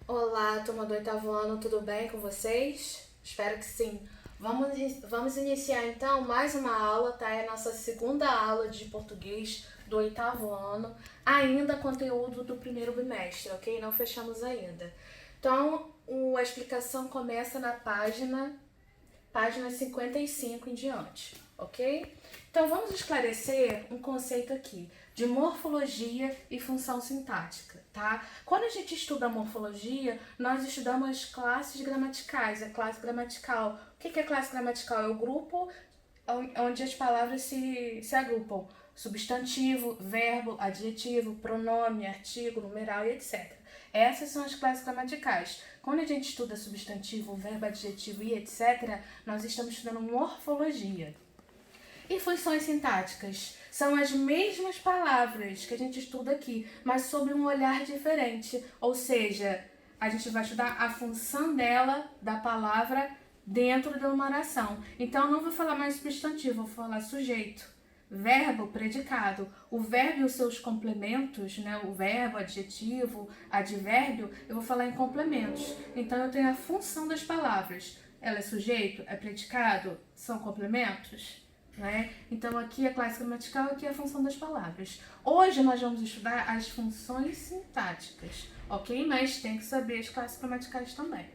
Olá, turma do oitavo ano, tudo bem com vocês? Espero que sim. Vamos iniciar então mais uma aula, tá? É a nossa segunda aula de português do oitavo ano, ainda conteúdo do primeiro bimestre, ok? Não fechamos ainda. Então, a explicação começa na página 55 em diante, ok? Então vamos esclarecer um conceito aqui de morfologia e função sintática, tá? Quando a gente estuda morfologia, nós estudamos classes gramaticais, a classe gramatical. O que é classe gramatical? É o grupo onde as palavras se agrupam. Substantivo, verbo, adjetivo, pronome, artigo, numeral e etc. Essas são as classes gramaticais. Quando a gente estuda substantivo, verbo, adjetivo e etc., nós estamos estudando morfologia. E funções sintáticas são as mesmas palavras que a gente estuda aqui, mas sob um olhar diferente. Ou seja, a gente vai estudar a função dela, da palavra, dentro de uma oração. Então, eu não vou falar mais substantivo, vou falar sujeito. Verbo, predicado. O verbo e os seus complementos, né? O verbo, adjetivo, advérbio, eu vou falar em complementos. Então, eu tenho a função das palavras. Ela é sujeito? É predicado? São complementos? Né? Então, aqui é a classe gramatical, aqui é a função das palavras. Hoje nós vamos estudar as funções sintáticas, ok? Mas tem que saber as classes gramaticais também.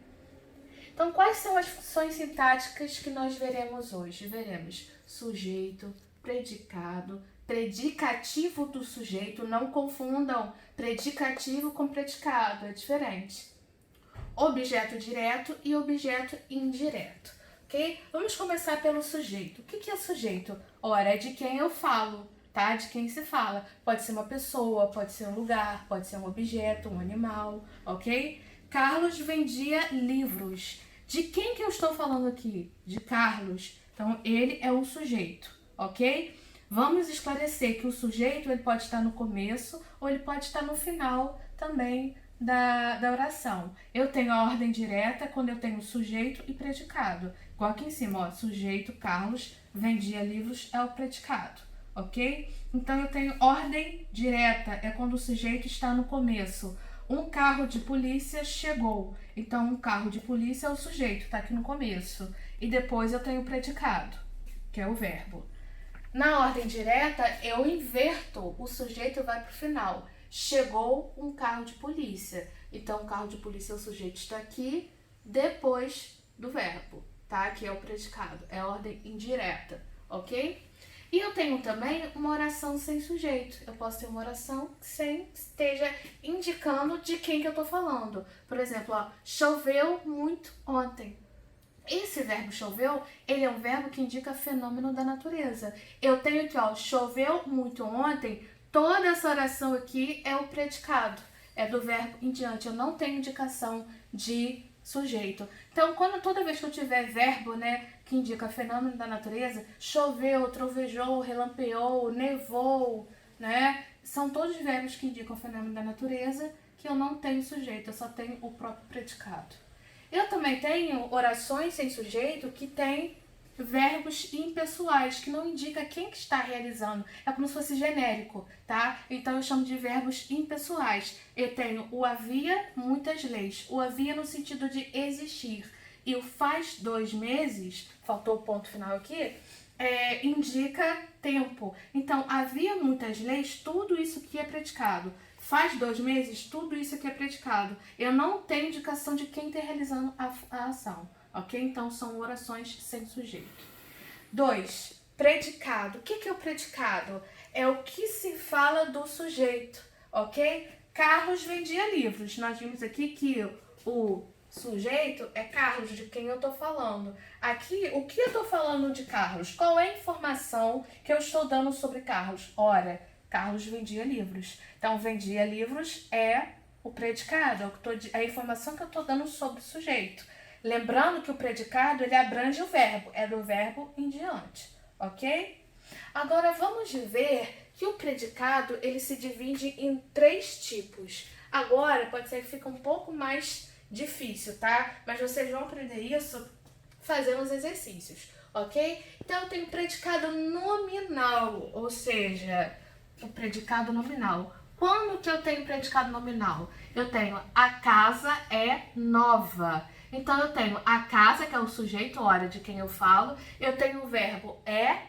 Então, quais são as funções sintáticas que nós veremos hoje? Veremos sujeito, predicado, predicativo do sujeito, não confundam predicativo com predicado, é diferente. Objeto direto e objeto indireto, ok? Vamos começar pelo sujeito. O que é sujeito? Ora, é de quem eu falo, tá? De quem se fala. Pode ser uma pessoa, pode ser um lugar, pode ser um objeto, um animal, ok? Carlos vendia livros. De quem que eu estou falando aqui? De Carlos. Então, ele é um sujeito, ok? Vamos esclarecer que o sujeito ele pode estar no começo ou ele pode estar no final também da oração. Eu tenho a ordem direta quando eu tenho sujeito e predicado. Igual aqui em cima, ó, sujeito, Carlos, vendia livros, é o predicado, ok? Então eu tenho ordem direta, é quando o sujeito está no começo. Um carro de polícia chegou. Então, um carro de polícia é o sujeito, está aqui no começo. E depois eu tenho o predicado, que é o verbo. Na ordem direta, eu inverto, o sujeito vai para o final. Chegou um carro de polícia. Então, o carro de polícia, o sujeito está aqui, depois do verbo, tá? Que é o predicado, é a ordem indireta, ok? E eu tenho também uma oração sem sujeito. Eu posso ter uma oração sem esteja indicando de quem que eu tô falando. Por exemplo, ó, choveu muito ontem. Esse verbo choveu, ele é um verbo que indica fenômeno da natureza. Eu tenho aqui, ó, choveu muito ontem. Toda essa oração aqui é o predicado, é do verbo em diante. Eu não tenho indicação de sujeito. Então, toda vez que eu tiver verbo, né, que indica fenômeno da natureza, choveu, trovejou, relampeou, nevou, né, são todos verbos que indicam fenômeno da natureza que eu não tenho sujeito, eu só tenho o próprio predicado. Eu também tenho orações sem sujeito que tem verbos impessoais, que não indica quem que está realizando. É como se fosse genérico, tá? Então eu chamo de verbos impessoais. Eu tenho o havia, muitas leis. O havia no sentido de existir. E o faz 2 meses, faltou o ponto final aqui, indica tempo. Então, havia muitas leis, tudo isso que é predicado. Faz 2 meses, tudo isso aqui é predicado. Eu não tenho indicação de quem está realizando a ação, ok? Então, são orações sem sujeito. 2. Predicado. O que é o predicado? É o que se fala do sujeito, ok? Carlos vendia livros. Nós vimos aqui que o sujeito é Carlos, de quem eu estou falando. Aqui, o que eu estou falando de Carlos? Qual é a informação que eu estou dando sobre Carlos? Ora, Carlos vendia livros. Então, vendia livros é o predicado, é a informação que eu estou dando sobre o sujeito. Lembrando que o predicado, ele abrange o verbo, é do verbo em diante, ok? Agora, vamos ver que o predicado, ele se divide em 3 tipos. Agora, pode ser que fique um pouco mais difícil, tá? Mas vocês vão aprender isso fazendo os exercícios, ok? Então, eu tenho predicado nominal, ou seja, o predicado nominal. Quando que eu tenho predicado nominal? Eu tenho a casa é nova. Então, eu tenho a casa, que é o sujeito, hora de quem eu falo. Eu tenho o verbo é.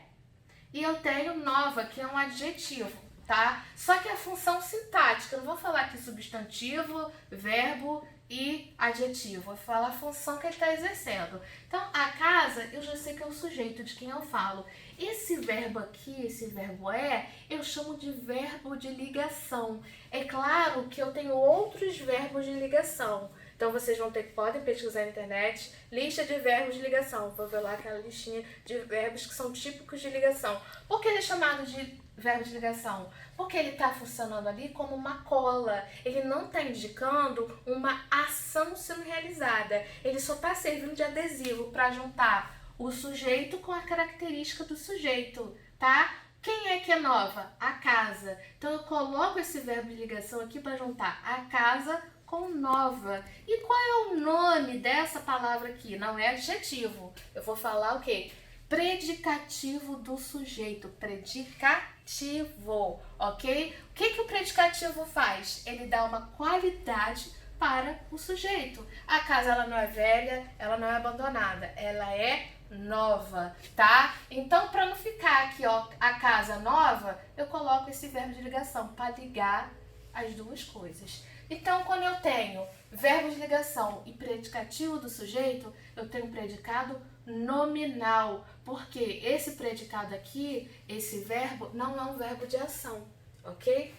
E eu tenho nova, que é um adjetivo, tá? Só que a função sintática, eu não vou falar aqui substantivo, verbo e adjetivo. Vou falar a função que ele está exercendo. Então, a casa, eu já sei que é o sujeito de quem eu falo. Esse verbo aqui, esse verbo é, eu chamo de verbo de ligação. É claro que eu tenho outros verbos de ligação. Então, vocês podem pesquisar na internet, lista de verbos de ligação. Vou ver lá aquela listinha de verbos que são típicos de ligação. Por que ele é chamado de verbo de ligação? Porque ele está funcionando ali como uma cola. Ele não está indicando uma ação sendo realizada. Ele só está servindo de adesivo para juntar o sujeito com a característica do sujeito, tá? Quem é que é nova? A casa. Então, eu coloco esse verbo de ligação aqui para juntar a casa com nova. E qual é o nome dessa palavra aqui? Não é adjetivo. Eu vou falar o quê? Predicativo do sujeito. Predicativo, ok? O que o predicativo faz? Ele dá uma qualidade para o sujeito. A casa, ela não é velha, ela não é abandonada. Ela é nova, tá? Então, para não ficar aqui, ó, a casa nova, eu coloco esse verbo de ligação para ligar as duas coisas. Então, quando eu tenho verbo de ligação e predicativo do sujeito, eu tenho predicado nominal, porque esse predicado aqui, esse verbo, não é um verbo de ação, ok?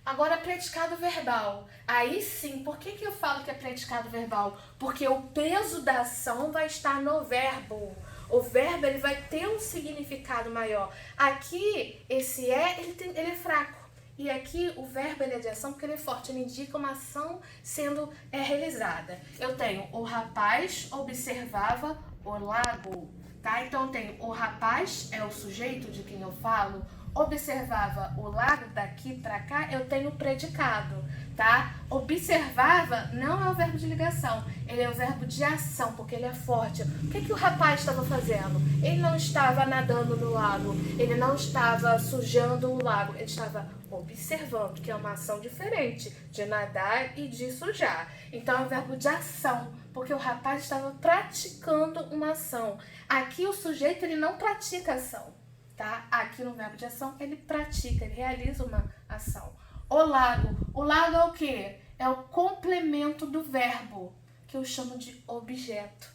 Agora, predicado verbal. Aí sim, por que eu falo que é predicado verbal? Porque o peso da ação vai estar no verbo. O verbo, ele vai ter um significado maior. Aqui, esse ele é fraco. E aqui o verbo ele é de ação porque ele é forte, ele indica uma ação sendo realizada. Eu tenho o rapaz observava o lago, tá? Então eu tenho o rapaz é o sujeito de quem eu falo, observava o lago, daqui para cá eu tenho o predicado, tá? Observava não é o verbo de ligação, ele é o verbo de ação, porque ele é forte. O que o rapaz estava fazendo? Ele não estava nadando no lago, ele não estava sujando o lago, ele estava observando, que é uma ação diferente de nadar e de sujar. Então é o verbo de ação, porque o rapaz estava praticando uma ação. Aqui o sujeito ele não pratica ação, tá? Aqui no verbo de ação ele pratica, ele realiza uma ação. O lago é o quê? É o complemento do verbo, que eu chamo de objeto,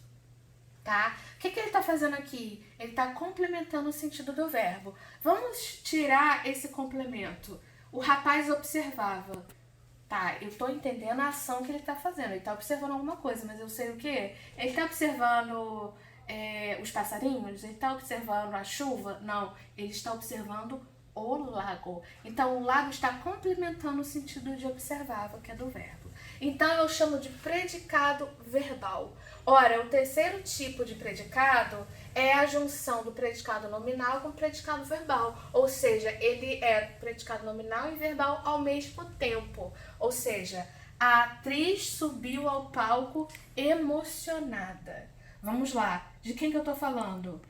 tá? O que ele está fazendo aqui? Ele está complementando o sentido do verbo. Vamos tirar esse complemento. O rapaz observava. Tá, eu estou entendendo a ação que ele está fazendo. Ele está observando alguma coisa, mas eu sei o quê? Ele está observando os passarinhos? Ele está observando a chuva? Não, ele está observando o lago. Então, o lago está complementando o sentido de observava, que é do verbo. Então, eu chamo de predicado verbal. Ora, o terceiro tipo de predicado é a junção do predicado nominal com o predicado verbal. Ou seja, ele é predicado nominal e verbal ao mesmo tempo. Ou seja, a atriz subiu ao palco emocionada. Vamos lá, de quem que eu estou falando?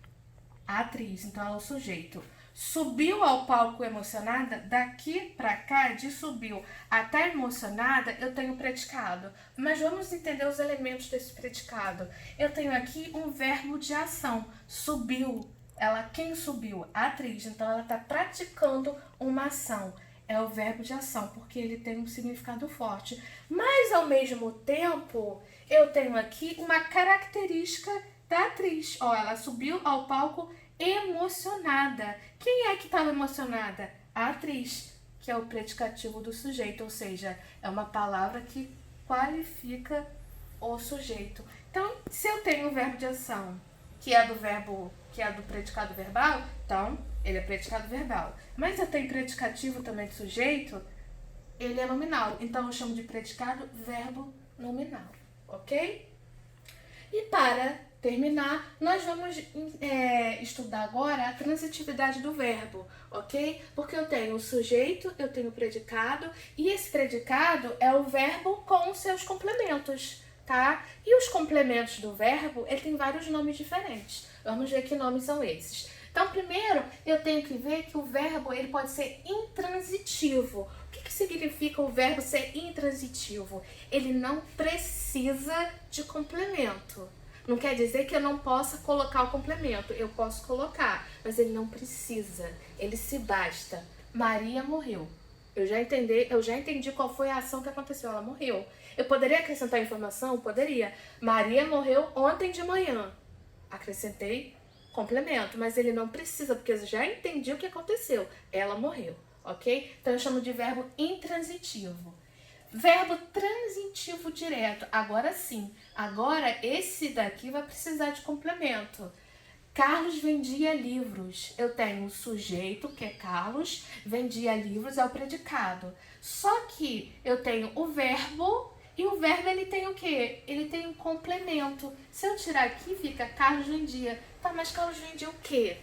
A atriz, então ela é o sujeito. Subiu ao palco emocionada, daqui pra cá, de subiu até emocionada, eu tenho predicado. Mas vamos entender os elementos desse predicado. Eu tenho aqui um verbo de ação. Subiu. Quem subiu? A atriz. Então, ela está praticando uma ação. É o verbo de ação, porque ele tem um significado forte. Mas, ao mesmo tempo, eu tenho aqui uma característica da atriz. Ela subiu ao palco emocionada. Quem é que estava emocionada? A atriz, que é o predicativo do sujeito, ou seja, é uma palavra que qualifica o sujeito. Então, se eu tenho o verbo de ação, que é do predicado verbal, então ele é predicado verbal. Mas eu tenho predicativo também do sujeito, ele é nominal. Então eu chamo de predicado verbo nominal, ok? E para terminar, nós vamos estudar agora a transitividade do verbo, ok? Porque eu tenho o sujeito, eu tenho o predicado, e esse predicado é o verbo com os seus complementos, tá? E os complementos do verbo, ele tem vários nomes diferentes. Vamos ver que nomes são esses. Então, primeiro, eu tenho que ver que o verbo ele pode ser intransitivo. O que significa o verbo ser intransitivo? Ele não precisa de complemento. Não quer dizer que eu não possa colocar o complemento. Eu posso colocar, mas ele não precisa. Ele se basta. Maria morreu. Eu já entendi qual foi a ação que aconteceu. Ela morreu. Eu poderia acrescentar informação? Poderia. Maria morreu ontem de manhã. Acrescentei complemento, mas ele não precisa, porque eu já entendi o que aconteceu. Ela morreu, ok? Então eu chamo de verbo intransitivo. Verbo transitivo direto. Agora sim. Agora esse daqui vai precisar de complemento. Carlos vendia livros. Eu tenho o sujeito, que é Carlos, vendia livros, é o predicado. Só que eu tenho o verbo, e o verbo ele tem o quê? Ele tem um complemento. Se eu tirar aqui, fica Carlos vendia. Tá, mas Carlos vendia o quê?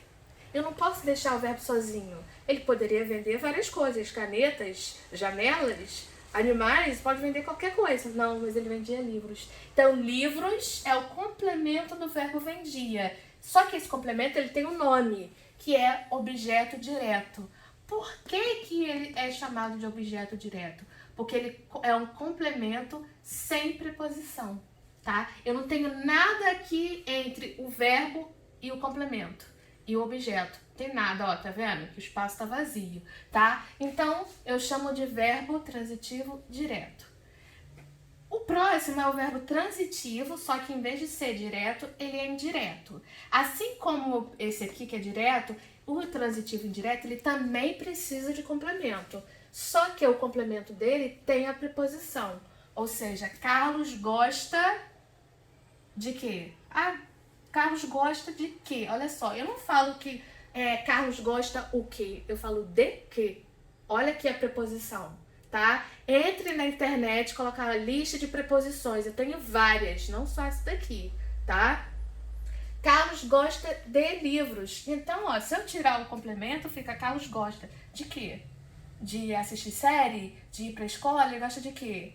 Eu não posso deixar o verbo sozinho. Ele poderia vender várias coisas, canetas, janelas, animais, pode vender qualquer coisa. Não, mas ele vendia livros. Então, livros é o complemento do verbo vendia. Só que esse complemento ele tem um nome, que é objeto direto. Por que ele é chamado de objeto direto? Porque ele é um complemento sem preposição, tá? Eu não tenho nada aqui entre o verbo e o complemento. E o objeto. Tem nada, ó, tá vendo? Que o espaço tá vazio, tá? Então, eu chamo de verbo transitivo direto. O próximo é o verbo transitivo, só que em vez de ser direto, ele é indireto. Assim como esse aqui que é direto, o transitivo indireto, ele também precisa de complemento. Só que o complemento dele tem a preposição. Ou seja, Carlos gosta de quê? Ah, Carlos gosta de quê? Olha só, eu não falo que Carlos gosta o quê? Eu falo de quê? Olha aqui a preposição, tá? Entre na internet, colocar a lista de preposições. Eu tenho várias, não só essa daqui, tá? Carlos gosta de livros. Então, ó, se eu tirar o complemento, fica Carlos gosta de quê? De assistir série? De ir pra escola? Ele gosta de quê?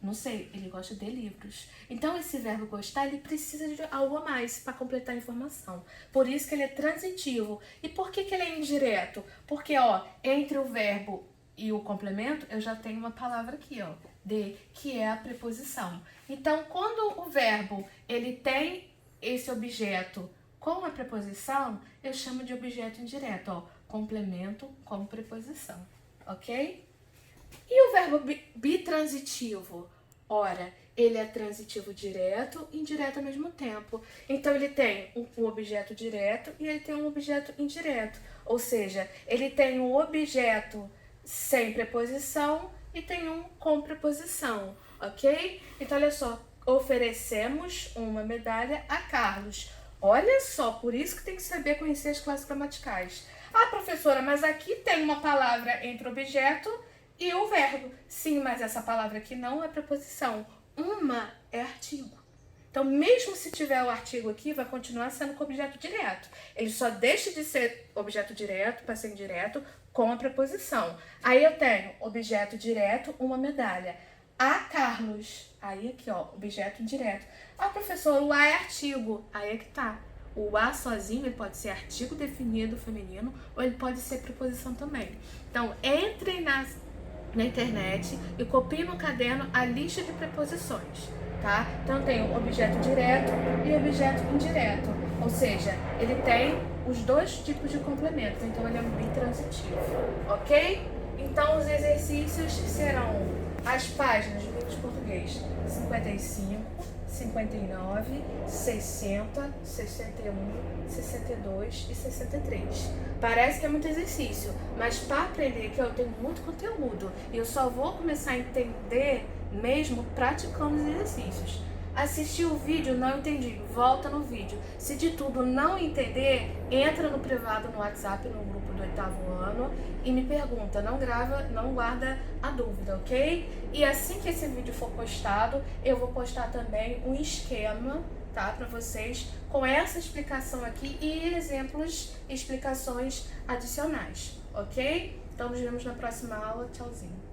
Não sei, ele gosta de livros. Então, esse verbo gostar, ele precisa de algo a mais para completar a informação. Por isso que ele é transitivo. E por que ele é indireto? Porque, ó, entre o verbo e o complemento, eu já tenho uma palavra aqui, ó, de, que é a preposição. Então, quando o verbo, ele tem esse objeto com a preposição, eu chamo de objeto indireto, ó, complemento com preposição, ok? E o verbo bitransitivo? Ora, ele é transitivo direto e indireto ao mesmo tempo. Então, ele tem um objeto direto e ele tem um objeto indireto. Ou seja, ele tem um objeto sem preposição e tem um com preposição, ok? Então, olha só, oferecemos uma medalha a Carlos. Olha só, por isso que tem que saber conhecer as classes gramaticais. Ah, professora, mas aqui tem uma palavra entre objeto e o verbo. Sim, mas essa palavra aqui não é preposição. Uma é artigo. Então, mesmo se tiver o artigo aqui, vai continuar sendo com objeto direto. Ele só deixa de ser objeto direto para ser indireto com a preposição. Aí eu tenho objeto direto, uma medalha. A Carlos. Aí aqui, ó, objeto indireto. Ah, professor, o A é artigo. Aí é que tá. O A sozinho ele pode ser artigo definido feminino ou ele pode ser preposição também. Então, entrem na internet e copiem no caderno a lista de preposições, tá? Então, tem o objeto direto e o objeto indireto. Ou seja, ele tem os dois tipos de complemento. Então, ele é bem transitivo, ok? Então, os exercícios serão as páginas do livro de português 55, 59, 60, 61, 62 e 63. Parece que é muito exercício, mas para aprender que eu tenho muito conteúdo e eu só vou começar a entender mesmo praticando os exercícios. Assistir o vídeo, não entendi, volta no vídeo. Se de tudo não entender, entra no privado no WhatsApp, no grupo do 8º ano e me pergunta, não grava, não guarda a dúvida, ok? E assim que esse vídeo for postado, eu vou postar também um esquema, tá, para vocês com essa explicação aqui e exemplos, explicações adicionais, ok? Então nos vemos na próxima aula, tchauzinho.